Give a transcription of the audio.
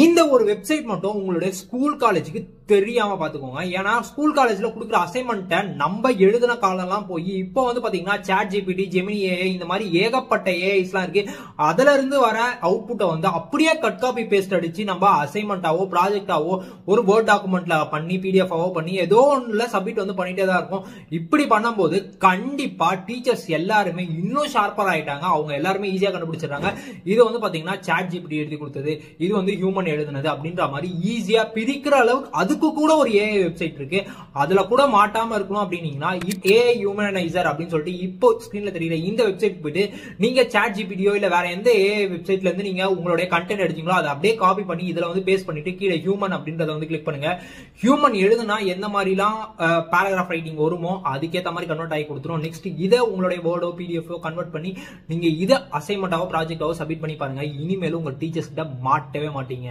இந்த ஒரு வெப்சைட் மட்டும் உங்களுடைய ஸ்கூல் காலேஜுக்கு தெரியாம பாத்துக்கோங்க. ஏன்னா ஸ்கூல் காலேஜ்ல கொடுக்குற அசைன்மெண்ட்டை நம்ம எழுதின காலம்லாம் போய் இப்போ வந்து பாத்தீங்கன்னா சாட் ஜிபிடி, ஜெமினி ஏஐ இந்த மாதிரி ஏகப்பட்ட ஏஐஸ்லாம் இருக்கு. அதுல இருந்து வர அவுட்புட்டை வந்து அப்படியே கட் காப்பி பேஸ்ட் அடிச்சு நம்ம அசைன்மெண்டாவோ ப்ராஜெக்டாவோ ஒரு வேர்ட் டாக்குமெண்ட்ல பண்ணி பிடிஎஃப் ஆவோ பண்ணி ஏதோ ஒன்றுல சப்மிட் வந்து பண்ணிட்டே தான் இருக்கும். இப்படி பண்ணும்போது கண்டிப்பா டீச்சர்ஸ் எல்லாருமே இன்னும் ஷார்ப்பர் ஆயிட்டாங்க. அவங்க எல்லாருமே ஈஸியா கண்டுபிடிச்சிடறாங்க. இது வந்து பாத்தீங்கன்னா சாட் ஜிபிடி எழுதி கொடுத்தது, இது வந்து ஹியூமன் எழுதுனது அப்படின்ற மாதிரி ஈஸியா பிரிக்கிற அளவுக்கு அதுக்கு கூட ஒரு ஏஐ வெப்சைட் இருக்கு. அதுல கூட மாட்டாம இருக்கணும் அப்படின்னீங்கன்னா ஏஐ ஹியூமனைசர் அப்படின்னு சொல்லிட்டு இப்போ ஸ்கிரீன்ல தெரியுற இந்த வெப்சைட் போயிட்டு நீங்க சாட் ஜிபிடியோ இல்ல வேற எந்த ஏஐ வெப்சைட்ல இருந்து நீங்க உங்களுடைய கண்டென்ட் எடுத்தீங்களோ அதை அப்படியே காப்பி பண்ணி இதுல வந்து பேஸ்ட் பண்ணிட்டு கீழே ஹியூமன் அப்படின்றத வந்து கிளிக் பண்ணுங்க. ஹியூமன் எழுதுனா எந்த மாதிரிலாம் பேராகிராஃப் ரைட்டிங் வருமோ அதுக்கேற்ற மாதிரி கன்வெர்ட் ஆகி கொடுத்துரும். நெக்ஸ்ட் இதை உங்களுடைய வேர்டோ பிடிஎஃபோ கன்வெர்ட் பண்ணி நீங்க இதை அசைன்மெண்டாவோ ப்ராஜெக்டாவோ சப்மிட் பண்ணி பாருங்க. இனிமேலும் உங்க டீச்சர்ஸ் கிட்ட மாட்டவே மாட்டீங்க.